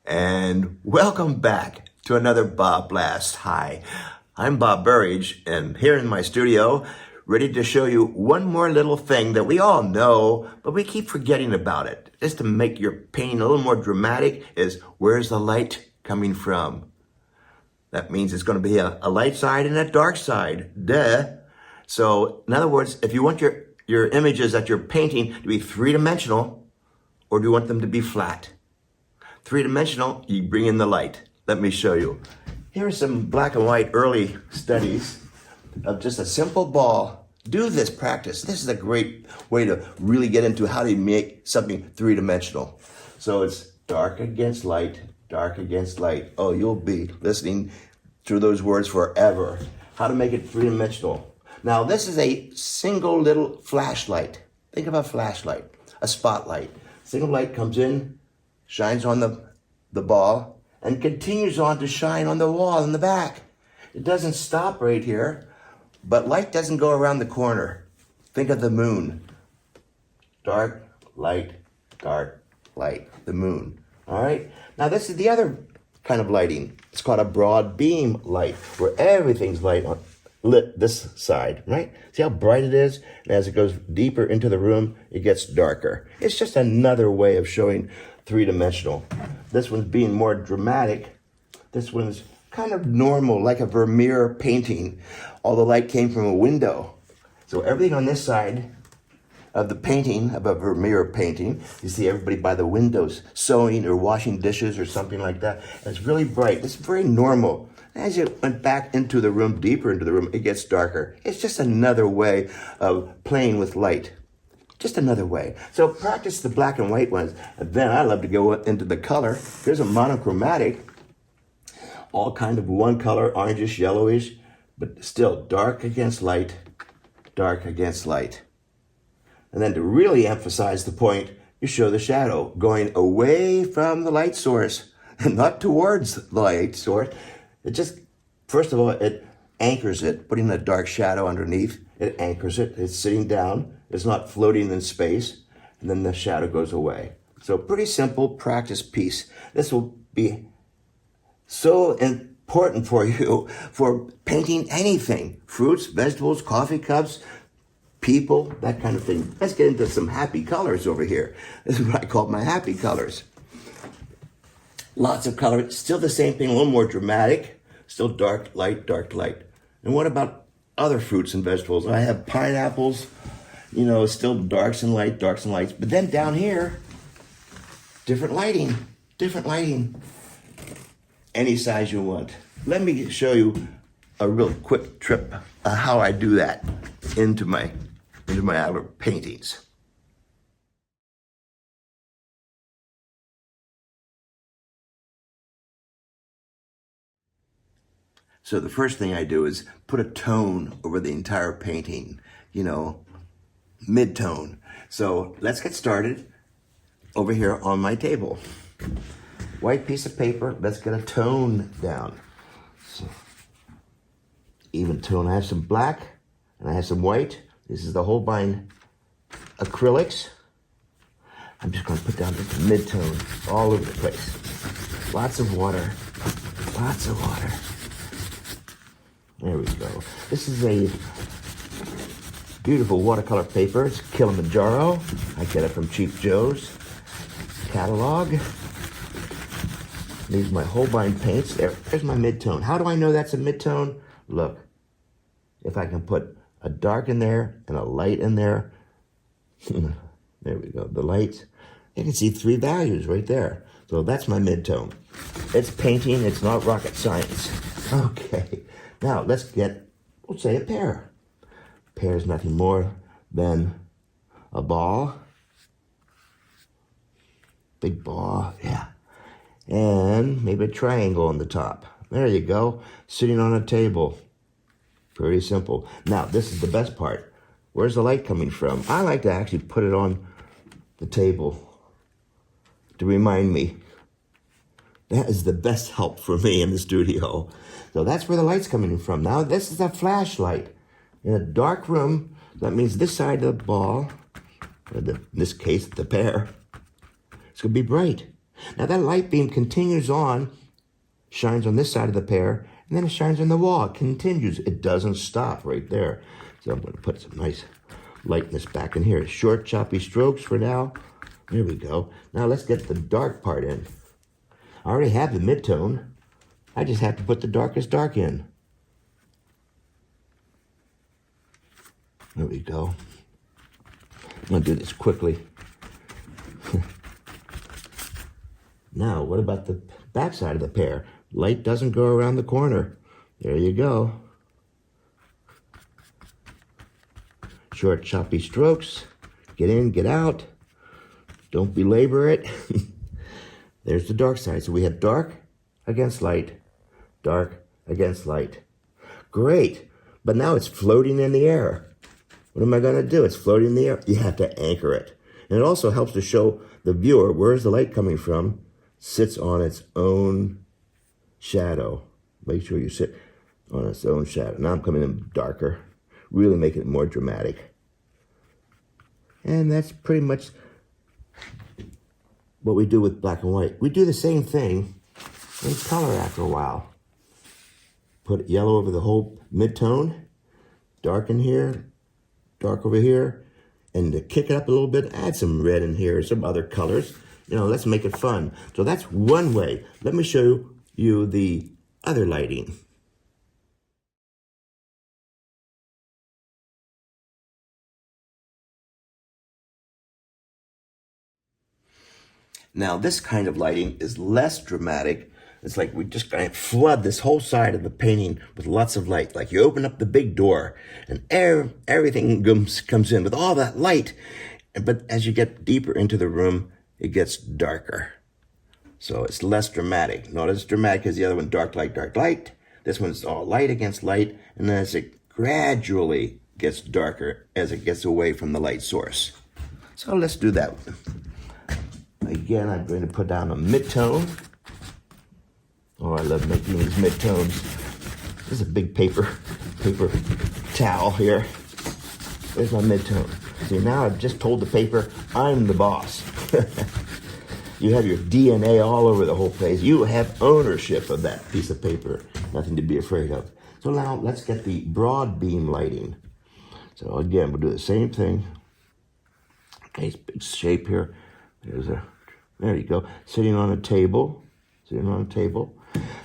And welcome back to another BobBlast. Hi, I'm Bob Burridge, and here in my studio, ready to show you one more little thing that we all know, but we keep forgetting about it. Just to make your painting a little more dramatic is, where's the light coming from? That means it's going to be a light side and a dark side. Duh. So, in other words, if you want your images that you're painting to be three-dimensional, or do you want them to be flat? Three-dimensional, you bring in the light. Let me show you. Here are some black and white early studies of just a simple ball. Do this practice. This is a great way to really get into how to make something three-dimensional. So it's dark against light, dark against light. Oh, you'll be listening to those words forever. How to make it three-dimensional. Now, this is a single little flashlight. Think of a flashlight, a spotlight. Single light comes in, shines on the ball, and continues on to shine on the wall in the back. It doesn't stop right here, but light doesn't go around the corner. Think of the moon. Dark, light, the moon. All right? Now this is the other kind of lighting. It's called a broad beam light, where everything's lit this side, right? See how bright it is? And as it goes deeper into the room, it gets darker. It's just another way of showing three-dimensional. This one's being more dramatic. This one's kind of normal, like a Vermeer painting. All the light came from a window. So everything on this side of the painting, of a Vermeer painting, you see everybody by the windows sewing or washing dishes or something like that. And it's really bright. It's very normal. As you went back into the room, deeper into the room, it gets darker. It's just another way of playing with light. Just another way. So practice the black and white ones. And then I love to go into the color. Here's a monochromatic. All kind of one color, orangish, yellowish, but still dark against light, dark against light. And then to really emphasize the point, you show the shadow going away from the light source and not towards the light source. It just, first of all, it anchors it, putting a dark shadow underneath. It anchors it. It's sitting down. It's not floating in space. And then the shadow goes away. So pretty simple practice piece. This will be so important for you for painting anything. Fruits, vegetables, coffee cups, people, that kind of thing. Let's get into some happy colors over here. This is what I call my happy colors. Lots of color. Still the same thing, a little more dramatic. Still dark, light, dark, light. And what about other fruits and vegetables? I have pineapples, still darks and lights. But then down here, different lighting. Any size you want. Let me show you a real quick trip how I do that into my outer paintings. So the first thing I do is put a tone over the entire painting, mid-tone. So let's get started over here on my table. White piece of paper, let's get a tone down. So, even tone, I have some black and I have some white. This is the Holbein acrylics. I'm just gonna put down the mid-tone all over the place. Lots of water. There we go. This is a beautiful watercolor paper. It's Kilimanjaro. I get it from Cheap Joe's catalog. These are my Holbein paints. There's my mid-tone. How do I know that's a mid-tone? Look, if I can put a dark in there and a light in there. There we go, the lights. You can see three values right there. So that's my mid-tone. It's painting, it's not rocket science. Okay. Now, let's get, we'll say a pear. Pear is nothing more than a ball. Big ball, yeah. And maybe a triangle on the top. There you go, sitting on a table. Pretty simple. Now, this is the best part. Where's the light coming from? I like to actually put it on the table to remind me. That is the best help for me in the studio. So that's where the light's coming from. Now this is a flashlight in a dark room. That means this side of the ball, or in this case, the pear, it's gonna be bright. Now that light beam continues on, shines on this side of the pear, and then it shines on the wall. It continues. It doesn't stop right there. So I'm going to put some nice lightness back in here. Short, choppy strokes for now. There we go. Now let's get the dark part in. I already have the midtone. I just have to put the darkest dark in. There we go. I'm going to do this quickly. Now, what about the back side of the pear? Light doesn't go around the corner. There you go. Short, choppy strokes. Get in, get out. Don't belabor it. There's the dark side. So we have dark against light, dark against light. Great. But now it's floating in the air. What am I going to do? It's floating in the air. You have to anchor it. And it also helps to show the viewer where's the light coming from. Sits on its own shadow. Make sure you sit on its own shadow. Now I'm coming in darker, really making it more dramatic. And that's pretty much what we do with black and white. We do the same thing in color after a while. Put yellow over the whole midtone, dark in here, dark over here, and to kick it up a little bit, add some red in here, some other colors. You know, let's make it fun. So that's one way. Let me show you the other lighting. Now, this kind of lighting is less dramatic. It's like we just kind of flood this whole side of the painting with lots of light. Like you open up the big door and everything comes in with all that light. But as you get deeper into the room, it gets darker. So it's less dramatic. Not as dramatic as the other one, dark light, dark light. This one's all light against light. And then as it gradually gets darker as it gets away from the light source. So let's do that. Again, I'm going to put down a midtone. Oh, I love making these midtones. This is a big paper towel here. There's my midtone. See, now I've just told the paper, I'm the boss. You have your DNA all over the whole place. You have ownership of that piece of paper. Nothing to be afraid of. So now let's get the broad beam lighting. So again, we'll do the same thing. Nice big shape here. There you go. Sitting on a table.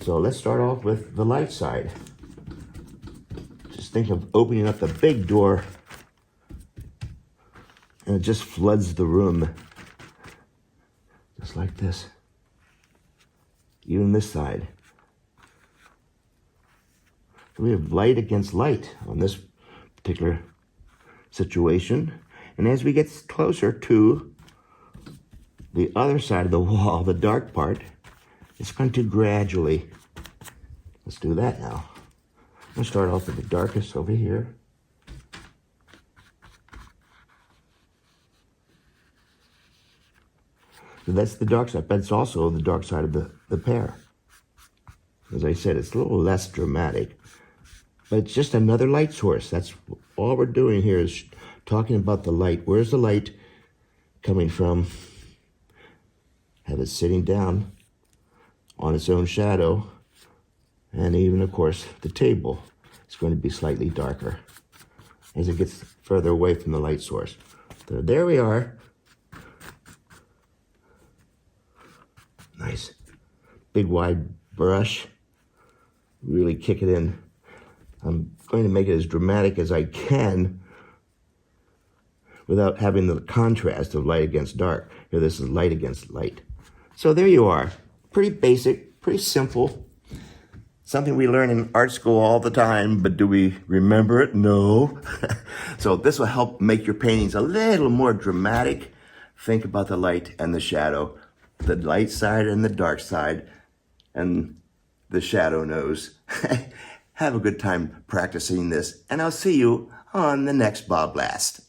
So let's start off with the light side. Just think of opening up the big door and it just floods the room. Just like this. Even this side. So we have light against light on this particular situation. And as we get closer to the other side of the wall, the dark part, it's going to gradually, let's do that now. I'm going to start off with the darkest over here. So that's the dark side, but it's also the dark side of the pear. As I said, it's a little less dramatic, but it's just another light source. That's all we're doing here is talking about the light. Where's the light coming from? Have it sitting down on its own shadow, and even, of course, the table is going to be slightly darker as it gets further away from the light source. So there we are. Nice big wide brush. Really kick it in. I'm going to make it as dramatic as I can without having the contrast of light against dark. Here, this is light against light. So there you are. Pretty basic, pretty simple. Something we learn in art school all the time, but do we remember it? No. So this will help make your paintings a little more dramatic. Think about the light and the shadow, the light side and the dark side, and the shadow nose. Have a good time practicing this, and I'll see you on the next BobBlast.